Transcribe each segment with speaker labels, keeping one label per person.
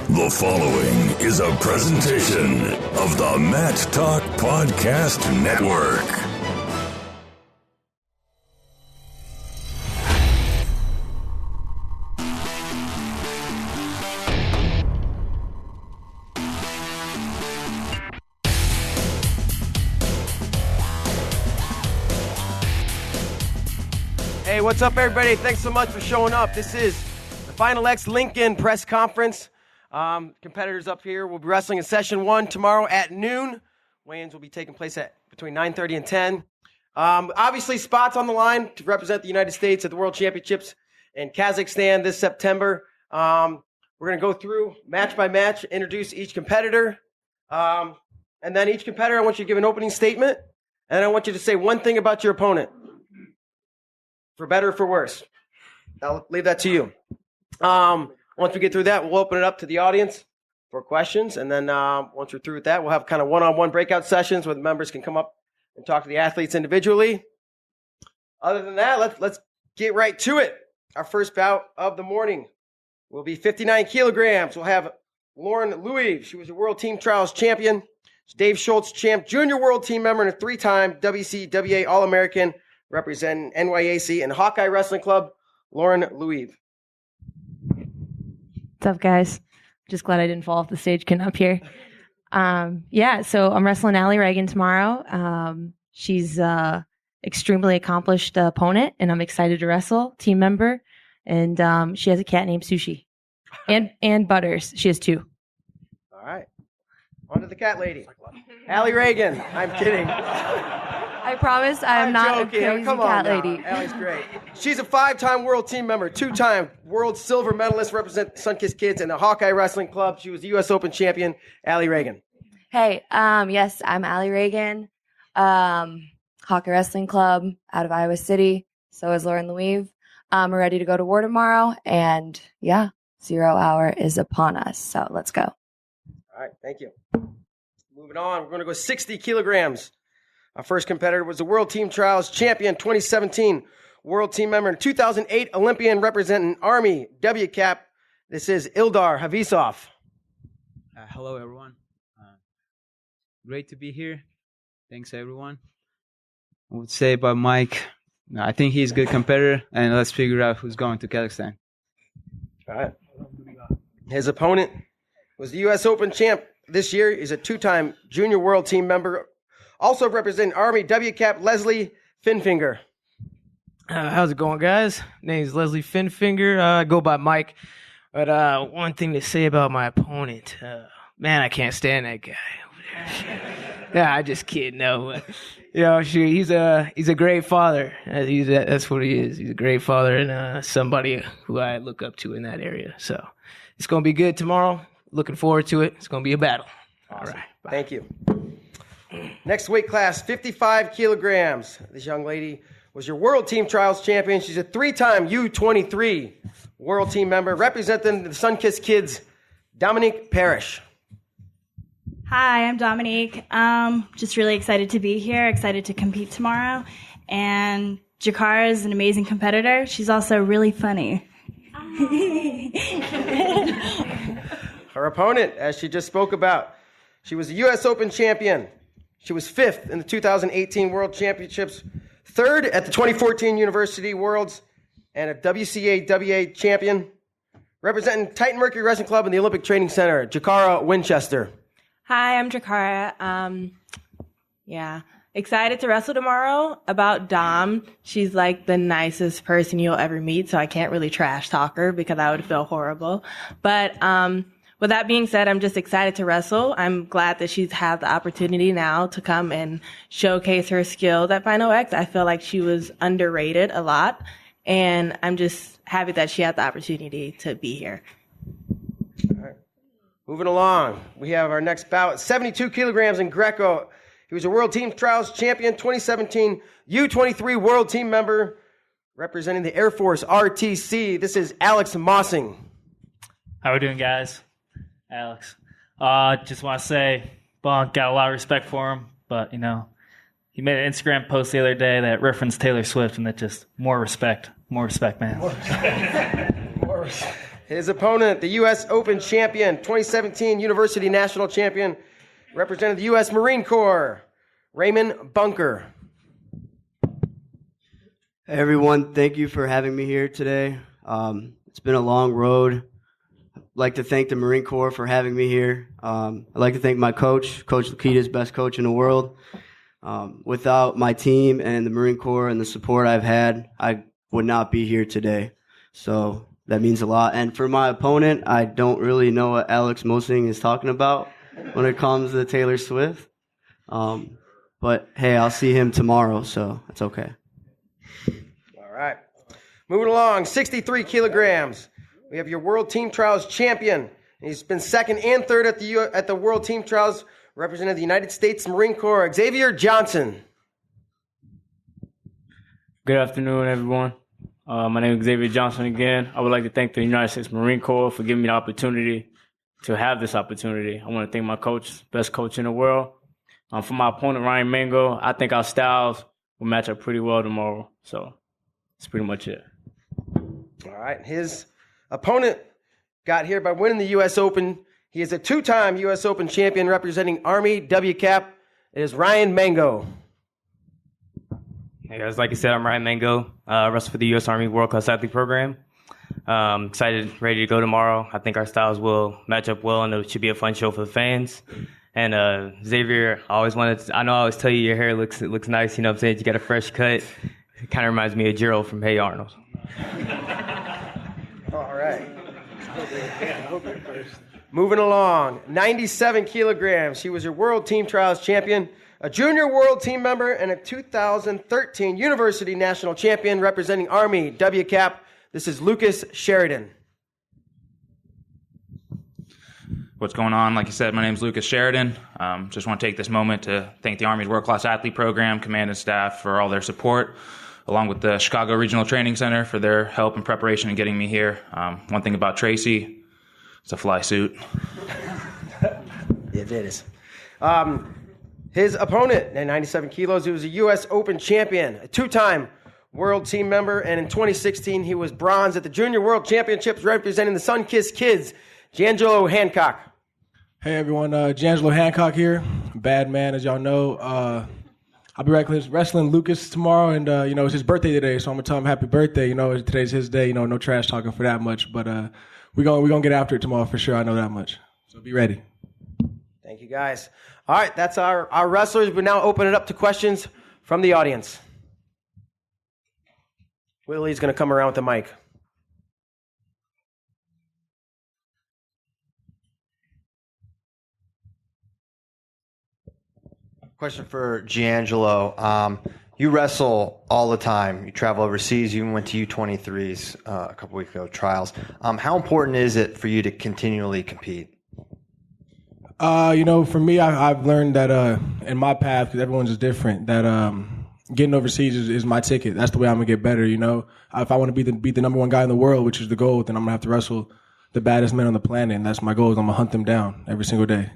Speaker 1: The following is a presentation of the Mat Talk Podcast Network.
Speaker 2: Hey, what's up, everybody? Thanks so much for showing up. This is the Final X Lincoln press conference. Competitors up here will be wrestling in session 1 tomorrow at noon. Weigh-ins will be taking place at between 9:30 and 10. Obviously, spots on the line to represent the United States at the World Championships in Kazakhstan this September. We're going to go through match by match, introduce each competitor. And then each competitor, I want you to give an opening statement. And I want you to say one thing about your opponent. For better or for worse. I'll leave that to you. Once we get through that, we'll open it up to the audience for questions. And then once we're through with that, we'll have kind of one-on-one breakout sessions where the members can come up and talk to the athletes individually. Other than that, let's get right to it. Our first bout of the morning will be 59 kilograms. We'll have Lauren Louis. She was a World Team Trials champion. Dave Schultz, champ, junior World Team member, and a 3-time WCWA All-American, representing NYAC and Hawkeye Wrestling Club, Lauren Louis.
Speaker 3: What's up, guys? Just glad I didn't fall off the stage getting up here. So I'm wrestling Allie Reagan tomorrow. She's extremely accomplished opponent, and I'm excited to wrestle, team member. And she has a cat named Sushi. And Butters. She has 2.
Speaker 2: All right. On to the cat lady. Allie Reagan. I'm kidding.
Speaker 3: I promise I'm not
Speaker 2: joking.
Speaker 3: a crazy
Speaker 2: Come on
Speaker 3: cat
Speaker 2: now.
Speaker 3: lady.
Speaker 2: Allie's great. She's a 5-time world team member, 2-time world silver medalist, represent Sunkist Kids and the Hawkeye Wrestling Club. She was the U.S. Open champion, Allie Reagan.
Speaker 3: Hey, yes, I'm Allie Reagan, Hawkeye Wrestling Club out of Iowa City. So is Lauren Louis. We're ready to go to war tomorrow. And yeah, 0 hour is upon us. So let's go.
Speaker 2: All right, thank you. Moving on, we're going to go 60 kilograms. Our first competitor was the World Team Trials champion, 2017 World Team member, and 2008 Olympian representing Army WCAP. This is Ildar Havisov.
Speaker 4: Hello, everyone. Great to be here. Thanks, everyone. I would say about Mike, I think he's a good competitor, and let's figure out who's going to Kazakhstan.
Speaker 2: All right. His opponent was the U.S. Open champ this year. He's a 2-time junior World Team member. Also representing Army WCAP, Leslie Finfinger.
Speaker 5: How's it going, guys? Name's Leslie Finfinger. I go by Mike. But one thing to say about my opponent, man, I can't stand that guy over there. Yeah, I just kidding. No, he's a great father. That's what he is. He's a great father and somebody who I look up to in that area. So it's gonna be good tomorrow. Looking forward to it. It's gonna be a battle.
Speaker 2: Awesome.
Speaker 5: All right. Bye.
Speaker 2: Thank you. Next weight class, 55 kilograms. This young lady was your World Team Trials champion. She's a 3-time U23 World Team member, representing the Sunkist Kids, Dominique Parrish.
Speaker 6: Hi, I'm Dominique. Just really excited to be here, excited to compete tomorrow. And Jakara is an amazing competitor. She's also really funny.
Speaker 2: Her opponent, as she just spoke about, she was a U.S. Open champion. She was 5th in the 2018 World Championships, 3rd at the 2014 University Worlds, and a WCAWA champion. Representing Titan Mercury Wrestling Club and the Olympic Training Center, Jakara Winchester.
Speaker 7: Hi, I'm Jakara. Excited to wrestle tomorrow. About Dom, she's like the nicest person you'll ever meet, so I can't really trash talk her because I would feel horrible. But with that being said, I'm just excited to wrestle. I'm glad that she's had the opportunity now to come and showcase her skills at Final X. I feel like she was underrated a lot, and I'm just happy that she had the opportunity to be here.
Speaker 2: All right. Moving along, we have our next bout, 72 kilograms in Greco. He was a World Team Trials champion, 2017 U23 World Team member, representing the Air Force RTC. This is Alex Mossing.
Speaker 8: How we doing, guys? Alex. Just want to say, Bonk, got a lot of respect for him, but, he made an Instagram post the other day that referenced Taylor Swift, and that just more respect, man.
Speaker 2: His opponent, the U.S. Open champion, 2017 University National Champion, represented the U.S. Marine Corps, Raymond Bunker.
Speaker 9: Hey everyone, thank you for having me here today. It's been a long road. I'd like to thank the Marine Corps for having me here. I'd like to thank my coach, Coach Lakita's best coach in the world. Without my team and the Marine Corps and the support I've had, I would not be here today. So that means a lot. And for my opponent, I don't really know what Alex Mosing is talking about when it comes to Taylor Swift. But hey, I'll see him tomorrow, so it's okay.
Speaker 2: All right. Moving along, 63 kilograms. We have your World Team Trials champion. He's been second and third at the World Team Trials, representing the United States Marine Corps, Xavier Johnson.
Speaker 10: Good afternoon, everyone. My name is Xavier Johnson again. I would like to thank the United States Marine Corps for giving me the opportunity to have this opportunity. I want to thank my coach, best coach in the world. For my opponent, Ryan Mango, I think our styles will match up pretty well tomorrow. So that's pretty much it.
Speaker 2: All right. His opponent got here by winning the U.S. Open. He is a two-time U.S. Open champion representing Army WCAP. It is Ryan Mango.
Speaker 11: Hey guys, like I said, I'm Ryan Mango. Wrestle for the U.S. Army World Class Athlete Program. Excited, ready to go tomorrow. I think our styles will match up well, and it should be a fun show for the fans. And Xavier, I know I always tell you your hair looks nice. You know what I'm saying? You got a fresh cut. It kind of reminds me of Gerald from Hey Arnold.
Speaker 2: All right. Moving along, 97 kilograms. He was your World Team Trials champion, a junior world team member, and a 2013 University National Champion representing Army WCAP. This is Lucas Sheridan.
Speaker 12: What's going on? Like you said, my name is Lucas Sheridan. Just want to take this moment to thank the Army's World Class Athlete Program, command and staff for all their support, along with the Chicago Regional Training Center for their help and preparation in getting me here. One thing about Tracy, it's a fly suit.
Speaker 2: It is. His opponent at 97 kilos, he was a U.S. Open champion, a two-time world team member, and in 2016 he was bronze at the Junior World Championships representing the Sunkist Kids, Jangelo Hancock.
Speaker 13: Hey everyone, Jangelo Hancock here, bad man as y'all know. I'll be wrestling Lucas tomorrow, and it's his birthday today, so I'm gonna tell him happy birthday. Today's his day. No trash talking for that much, but we're gonna get after it tomorrow for sure. I know that much. So be ready.
Speaker 2: Thank you guys. All right, that's our wrestlers. We now open it up to questions from the audience. Willie's gonna come around with the mic.
Speaker 14: Question for Giangelo. You wrestle all the time. You travel overseas. You even went to U23s a couple weeks ago, trials. How important is it for you to continually compete?
Speaker 13: For me, I've learned that in my path, because everyone's just different, that getting overseas is my ticket. That's the way I'm going to get better, If I want to beat the number one guy in the world, which is the goal, then I'm going to have to wrestle the baddest men on the planet, and that's my goal. I'm going to hunt them down every single day.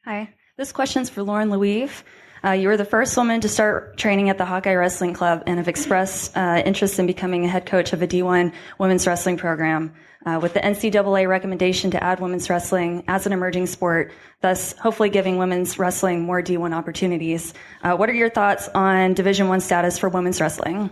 Speaker 15: Hi, this question's for Lauren Louise. You were the first woman to start training at the Hawkeye Wrestling Club and have expressed interest in becoming a head coach of a D1 women's wrestling program. With the NCAA recommendation to add women's wrestling as an emerging sport, thus hopefully giving women's wrestling more D1 opportunities. What are your thoughts on Division I status for women's wrestling?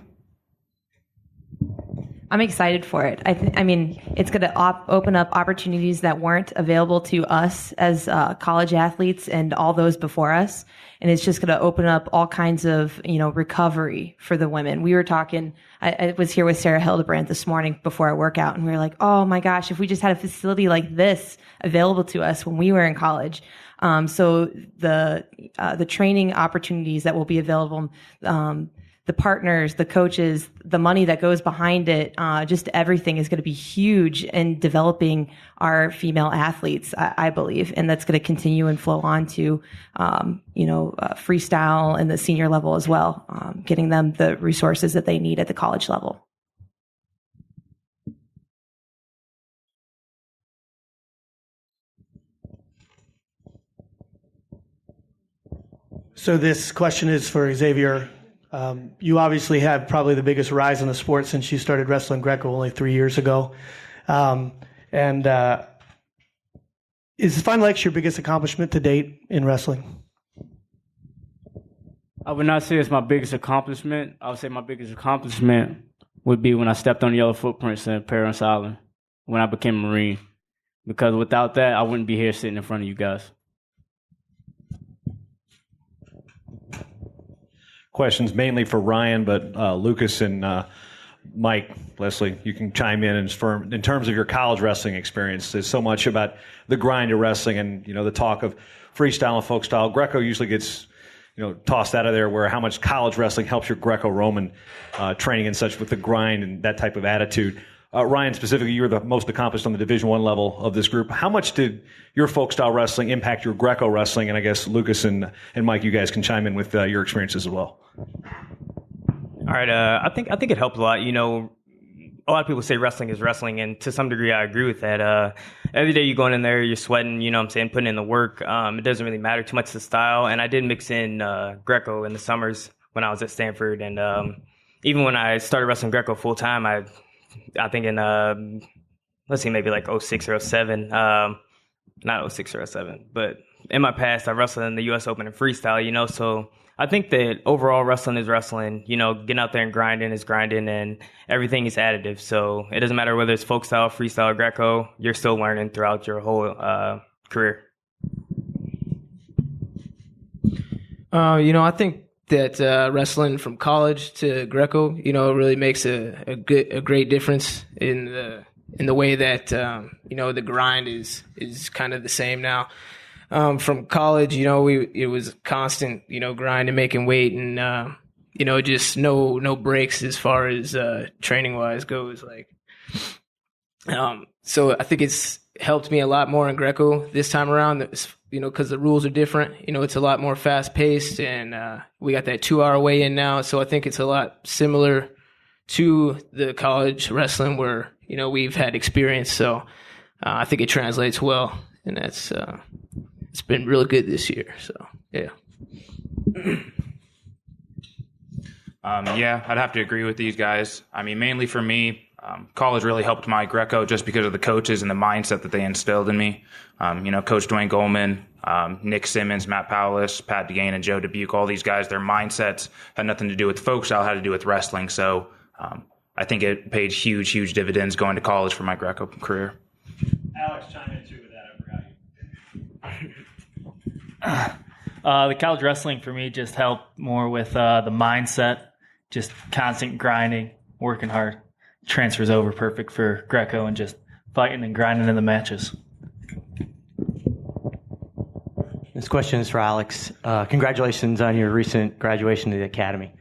Speaker 3: I'm excited for it. I mean, it's going to open up opportunities that weren't available to us as college athletes and all those before us. And it's just going to open up all kinds of, recovery for the women. We were talking, I was here with Sarah Hildebrandt this morning before our workout, and we were like, oh my gosh, if we just had a facility like this available to us when we were in college. So the training opportunities that will be available, the partners, the coaches, the money that goes behind it, just everything is going to be huge in developing our female athletes, I believe. And that's going to continue and flow on to, freestyle and the senior level as well, getting them the resources that they need at the college level.
Speaker 16: So this question is for Xavier. You obviously had probably the biggest rise in the sport since you started wrestling Greco only 3 years ago. Is the Final X your biggest accomplishment to date in wrestling?
Speaker 10: I would not say it's my biggest accomplishment. I would say my biggest accomplishment would be when I stepped on the yellow footprints in Parris Island when I became a Marine. Because without that, I wouldn't be here sitting in front of you guys.
Speaker 17: Questions mainly for Ryan, but Lucas and Mike, Leslie, you can chime in in terms of your college wrestling experience. There's so much about the grind of wrestling and, the talk of freestyle and folk style. Greco usually gets, tossed out of there, where how much college wrestling helps your Greco-Roman training and such with the grind and that type of attitude. Ryan, specifically, you were the most accomplished on the Division I level of this group. How much did your folk style wrestling impact your Greco wrestling? And I guess Lucas and Mike, you guys can chime in with your experiences as well.
Speaker 11: All right. I think it helped a lot. A lot of people say wrestling is wrestling, and to some degree, I agree with that. Every day you're going in there, you're sweating, putting in the work. It doesn't really matter too much the style. And I did mix in Greco in the summers when I was at Stanford. And even when I started wrestling Greco full time, I think in, maybe like 06 or 07. Not 06 or 07. But in my past, I wrestled in the U.S. Open and freestyle, so I think that overall wrestling is wrestling. Getting out there and grinding is grinding, and everything is additive. So it doesn't matter whether it's folk style, freestyle, or Greco. You're still learning throughout your whole career.
Speaker 5: I think that wrestling from college to Greco, really makes a great difference in the way that the grind is kind of the same now. From college, it was constant, grind and making weight, and just no breaks as far as training wise goes. So I think it's helped me a lot more in Greco this time around. Because the rules are different. It's a lot more fast paced, and we got that 2 hour weigh in now. So I think it's a lot similar to the college wrestling where we've had experience. So I think it translates well, and that's. It's been really good this year, so yeah.
Speaker 12: Yeah, I'd have to agree with these guys. I mean, mainly for me, college really helped my Greco just because of the coaches and the mindset that they instilled in me. Coach Dwayne Goldman, Nick Simmons, Matt Powlis, Pat DeGane, and Joe Dubuque, all these guys, their mindsets had nothing to do with folk style, had to do with wrestling. So I think it paid huge dividends going to college for my Greco career.
Speaker 8: Alex, chime in too with that. The college wrestling for me just helped more with the mindset, just constant grinding, working hard. Transfers over perfect for Greco and just fighting and grinding in the matches.
Speaker 18: This question is for Alex. Congratulations on your recent graduation to the Academy.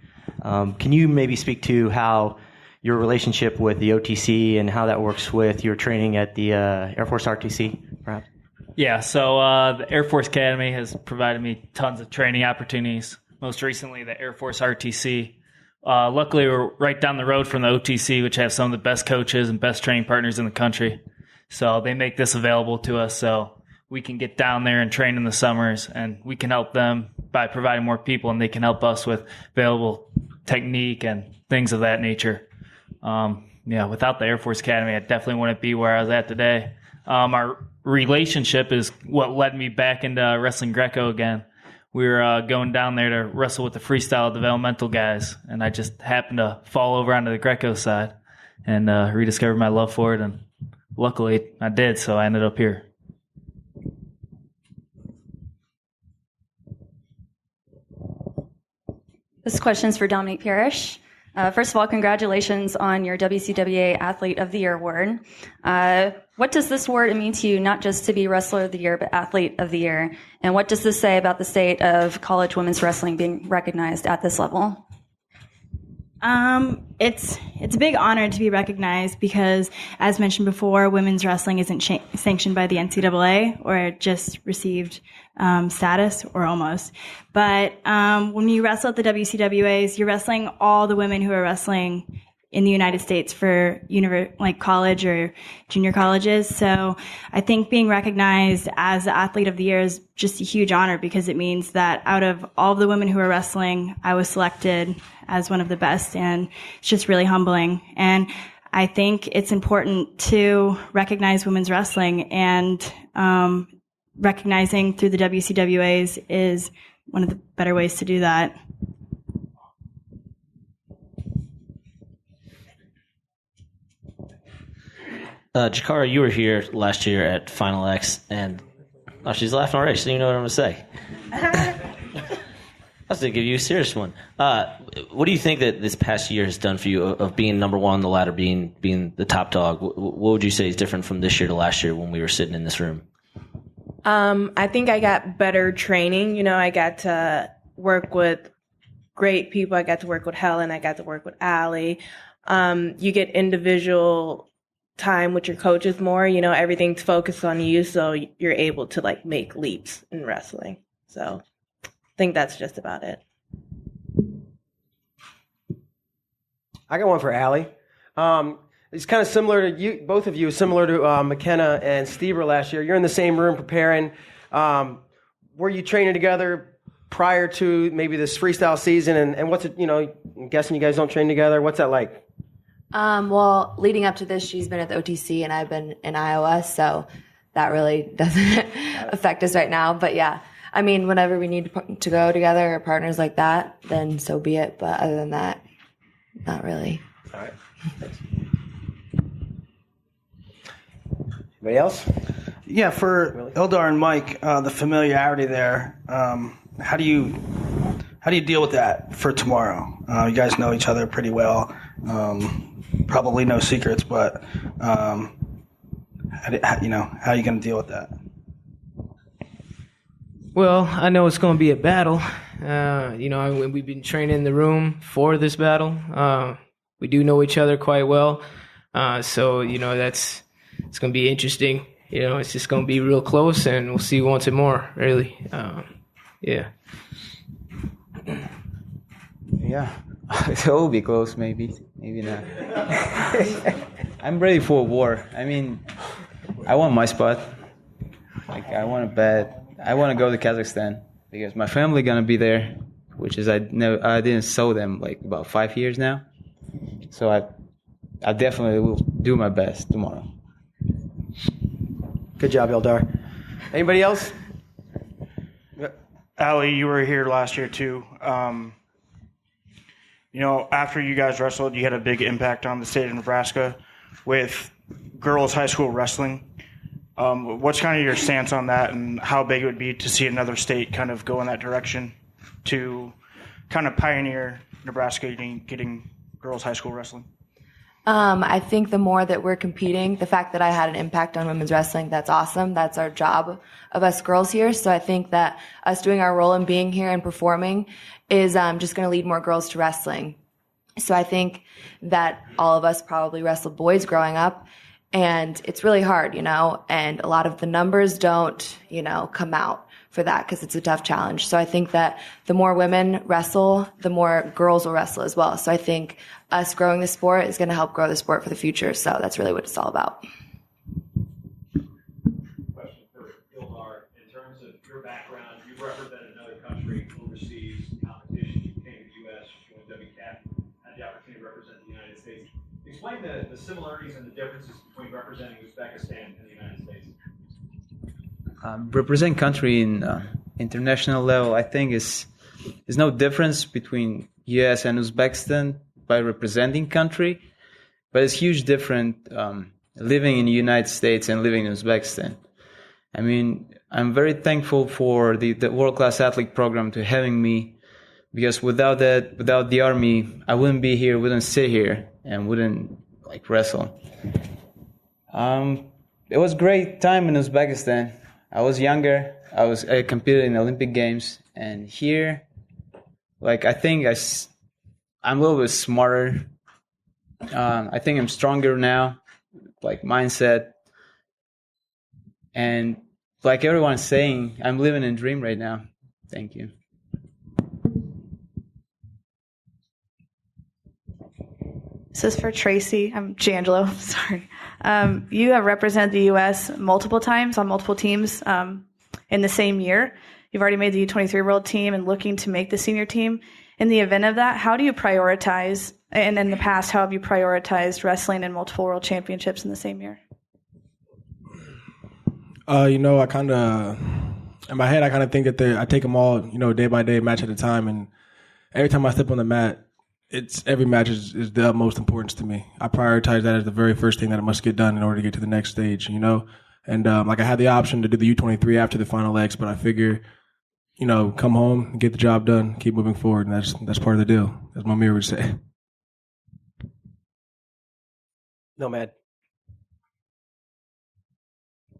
Speaker 18: Can you maybe speak to how your relationship with the OTC and how that works with your training at the Air Force RTC, perhaps?
Speaker 8: Yeah, so the Air Force Academy has provided me tons of training opportunities. Most recently, the Air Force RTC. Luckily, we're right down the road from the OTC, which have some of the best coaches and best training partners in the country. So they make this available to us so we can get down there and train in the summers, and we can help them by providing more people, and they can help us with available technique and things of that nature. Without the Air Force Academy, I definitely wouldn't be where I was at today. Our relationship is what led me back into wrestling Greco again. We were going down there to wrestle with the freestyle developmental guys, and I just happened to fall over onto the Greco side and rediscovered my love for it, and luckily I did, so I ended up here.
Speaker 15: This question is for Dominique Parrish. First of all, congratulations on your WCWA Athlete of the Year award. What does this award mean to you, not just to be Wrestler of the Year, but Athlete of the Year? And what does this say about the state of college women's wrestling being recognized at this level?
Speaker 6: It's a big honor to be recognized because, as mentioned before, women's wrestling isn't sanctioned by the NCAA or just received status, or almost. But when you wrestle at the WCWAs, you're wrestling all the women who are wrestling in the United States for college or junior colleges. So I think being recognized as the Athlete of the Year is just a huge honor because it means that out of all of the women who are wrestling, I was selected as one of the best, and it's just really humbling. And I think it's important to recognize women's wrestling, and recognizing through the WCWAs is one of the better ways to do that.
Speaker 19: Jakara, you were here last year at Final X, and she's laughing already. She doesn't even know what I'm going to say. I was going to give you a serious one. What do you think that this past year has done for you of being number one on the ladder, being the top dog? What would you say is different from this year to last year when we were sitting in this room?
Speaker 7: I think I got better training. You know, I got to work with great people. I got to work with Helen. I got to work with Allie. You get individual time with your coaches more. You know, everything's focused on you, so you're able to like make leaps in wrestling. So I think that's just about it.
Speaker 2: I got one for Allie. It's kind of similar to you, both of you, similar to McKenna and Steve were last year. You're in the same room preparing. Were you training together prior to maybe this freestyle season? And what's it, you know, I'm guessing you guys don't train together. What's that like?
Speaker 3: Well, leading up to this, she's been at the OTC and I've been in iOS, so that really doesn't affect us right now. But yeah, I mean, whenever we need to go together or partners like that, then so be it. But other than that, not really.
Speaker 2: All right. Thanks. Anybody else?
Speaker 20: Yeah, for Ildar and Mike, the familiarity there. How do you deal with that for tomorrow? You guys know each other pretty well. Probably no secrets, but how are you going to deal with that?
Speaker 5: Well, I know it's going to be a battle. We've been training in the room for this battle. We do know each other quite well. So, it's going to be interesting. It's just going to be real close, and we'll see who wants it more, really. Yeah.
Speaker 4: Yeah, it will be close, maybe not. I'm ready for war. I mean, I want my spot. I want to go to Kazakhstan because my family gonna be there, which is I didn't saw them about 5 years now. So I definitely will do my best tomorrow.
Speaker 2: Good job, Ildar. Anybody else?
Speaker 20: Allie, you were here last year too. After you guys wrestled, you had a big impact on the state of Nebraska with girls high school wrestling. What's kind of your stance on that, and how big it would be to see another state kind of go in that direction to kind of pioneer Nebraska getting girls high school wrestling?
Speaker 3: I think the more that we're competing, the fact that I had an impact on women's wrestling, that's awesome. That's our job of us girls here. So I think that us doing our role and being here and performing is just going to lead more girls to wrestling. So I think that all of us probably wrestled boys growing up, and it's really hard, and a lot of the numbers don't, come out for that because it's a tough challenge. So I think that the more women wrestle, the more girls will wrestle as well. So I think us growing the sport is going to help grow the sport for the future. So that's really what it's all about.
Speaker 17: Question for Ildar. In terms of your background, you've represented another country overseas competition. You came to the U.S., you joined WCAT, had the opportunity to represent the United States. Explain the similarities and the differences between representing Uzbekistan and the United States.
Speaker 4: Represent country in international level, I think is no difference between U.S. and Uzbekistan by representing country, but it's huge different living in the United States and living in Uzbekistan. I mean, I'm very thankful for the World Class Athlete program to having me, because without the Army, I wouldn't be here, wouldn't sit here, and wouldn't wrestle. It was great time in Uzbekistan. I was younger. I competed in Olympic Games, and here, I think I'm a little bit smarter. I think I'm stronger now, mindset, and like everyone's saying, I'm living a dream right now. Thank you.
Speaker 21: This is for Tracy. I'm Giangelo. Sorry. You have represented the U.S. multiple times on multiple teams in the same year. You've already made the U23 World Team and looking to make the senior team. In the event of that, how do you prioritize, and in the past, how have you prioritized wrestling and multiple world championships in the same year?
Speaker 13: I kind of, in my head, I kind of think that I take them all, day by day, match at a time. And every time I step on the mat, every match is the utmost importance to me. I prioritize that as the very first thing that must get done in order to get to the next stage, And I had the option to do the U23 after the Final X, but I figure, come home, get the job done, keep moving forward, and that's part of the deal, as my mirror would say.
Speaker 2: Nomad.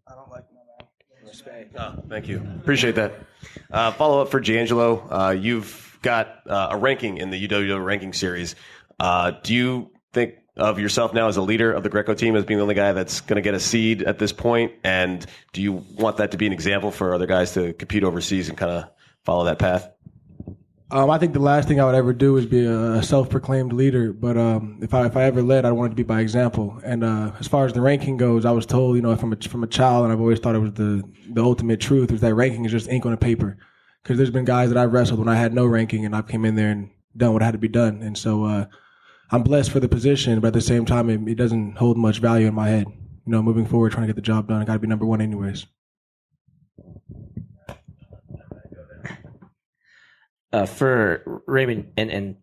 Speaker 22: I don't like Nomad. Respect. Thank you. Appreciate that. Follow up for Giangelo. You've got a ranking in the UWO ranking series. Do you think of yourself now as a leader of the Greco team, as being the only guy that's going to get a seed at this point? And do you want that to be an example for other guys to compete overseas and kind of follow that path?
Speaker 13: I think the last thing I would ever do is be a self-proclaimed leader. But if I ever led, I wanted to be by example. And as far as the ranking goes, I was told, from a child, and I've always thought it was the ultimate truth, is that ranking is just ink on a paper. Because there's been guys that I've wrestled when I had no ranking, and I came in there and done what had to be done. And so I'm blessed for the position, but at the same time, it doesn't hold much value in my head. Moving forward, trying to get the job done, I got to be number one anyways.
Speaker 19: For Raymond and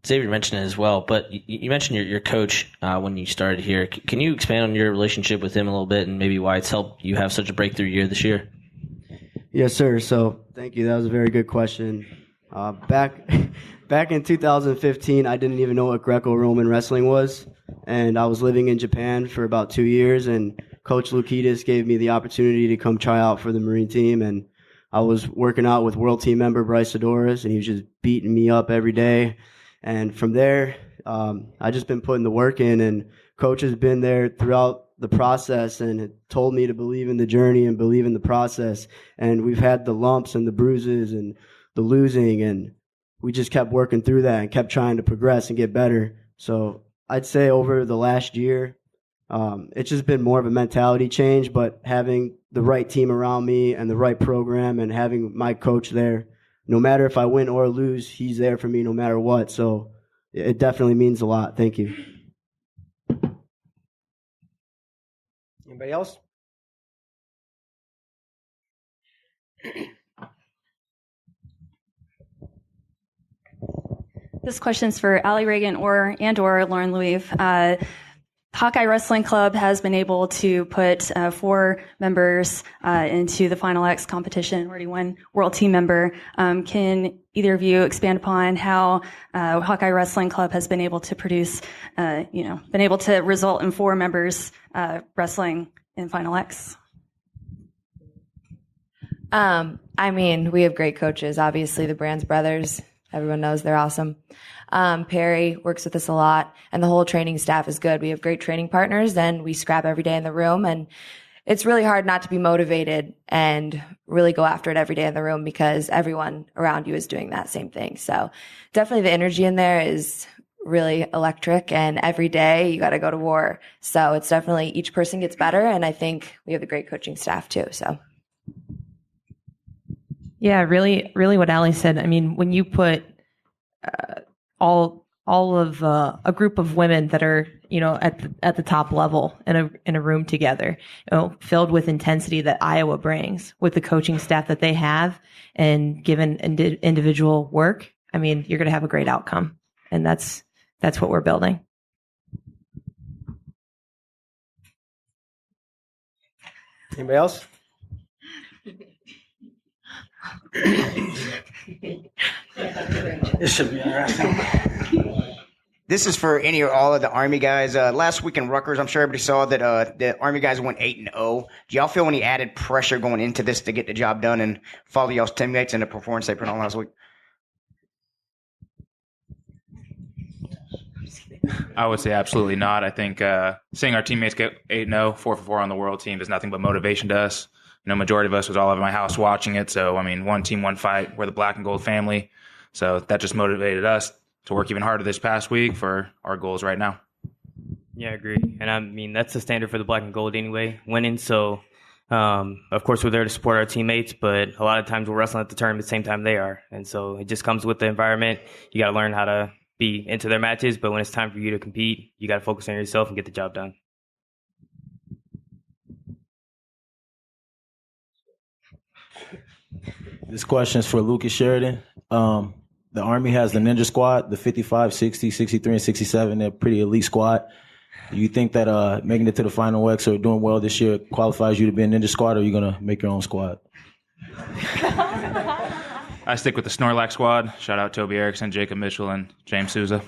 Speaker 19: Xavier mentioned it as well, but you mentioned your coach when you started here. Can you expand on your relationship with him a little bit and maybe why it's helped you have such a breakthrough year this year?
Speaker 9: Yes, sir. So thank you. That was a very good question. Back in 2015, I didn't even know what Greco-Roman wrestling was, and I was living in Japan for about 2 years, and Coach Lukitas gave me the opportunity to come try out for the Marine team, and I was working out with world team member Bryce Sidoris, and he was just beating me up every day. And from there, I just been putting the work in, and Coach has been there throughout the process and told me to believe in the journey and believe in the process. And we've had the lumps and the bruises and the losing, and we just kept working through that and kept trying to progress and get better. So I'd say over the last year, it's just been more of a mentality change, but having the right team around me and the right program and having my coach there, no matter if I win or lose, he's there for me no matter what. So it definitely means a lot. Thank you.
Speaker 2: Anybody else?
Speaker 15: This question's for Allie Reagan or Lauren Louise. Hawkeye Wrestling Club has been able to put 4 members into the Final X competition, already 1 world team member. Can either of you expand upon how Hawkeye Wrestling Club has been able to produce, been able to result in 4 members wrestling in Final X?
Speaker 3: We have great coaches. Obviously, the Brands brothers, everyone knows they're awesome. Perry works with us a lot, and the whole training staff is good. We have great training partners, and we scrap every day in the room, and it's really hard not to be motivated and really go after it every day in the room because everyone around you is doing that same thing. So definitely the energy in there is really electric, and every day you got to go to war. So it's definitely each person gets better, and I think we have a great coaching staff too. So.
Speaker 23: Yeah, really what Allie said. When you put all of a group of women that are at the top level in a room together, filled with intensity that Iowa brings, with the coaching staff that they have, and given individual work, you're going to have a great outcome, and that's what we're building.
Speaker 2: Anybody else?
Speaker 24: This should be interesting. This is for any or all of the Army guys. Last week in Rutgers, I'm sure everybody saw that the Army guys went 8-0. Do y'all feel any added pressure going into this to get the job done and follow y'all's teammates and the performance they put on last week?
Speaker 12: I would say absolutely not. I think seeing our teammates get 8-0, 4-4 on the world team is nothing but motivation to us. Majority of us was all over my house watching it. So, one team, one fight. We're the black and gold family. So that just motivated us. to work even harder this past week for our goals right now.
Speaker 11: Yeah, I agree. And I mean, that's the standard for the black and gold anyway, winning. So, of course, we're there to support our teammates, but a lot of times we're wrestling at the tournament at the same time they are. And so it just comes with the environment. You got to learn how to be into their matches, but when it's time for you to compete, you got to focus on yourself and get the job done.
Speaker 1: This question is for Lucas Sheridan. The Army has the Ninja Squad, the 55, 60, 63, and 67. They're a pretty elite squad. Do you think that making it to the Final X or doing well this year qualifies you to be a Ninja Squad, or are you going to make your own squad?
Speaker 12: I stick with the Snorlax squad. Shout out Toby Erickson, Jacob Mitchell, and James Souza.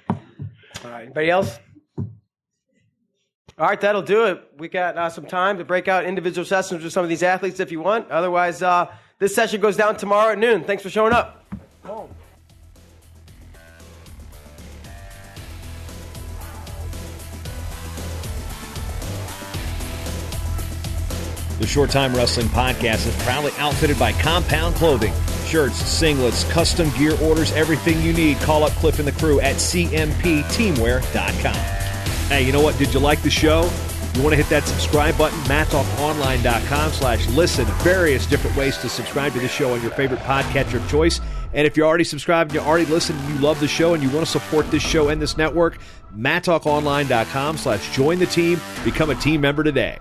Speaker 2: All right, anybody else? All right, that'll do it. We got some time to break out individual sessions with some of these athletes if you want. Otherwise, this session goes down tomorrow at noon. Thanks for showing up.
Speaker 10: The Short Time Wrestling Podcast is proudly outfitted by Compound Clothing. Shirts, singlets, custom gear orders, everything you need. Call up Cliff and the crew at cmpteamwear.com. Hey, you know what? Did you like the show? You want to hit that subscribe button? MattalkOnline.com/listen. Various different ways to subscribe to the show on your favorite podcatcher of choice. And if you're already subscribed, you already listened, and you love the show, and you want to support this show and this network, MattalkOnline.com/join the team. Become a team member today.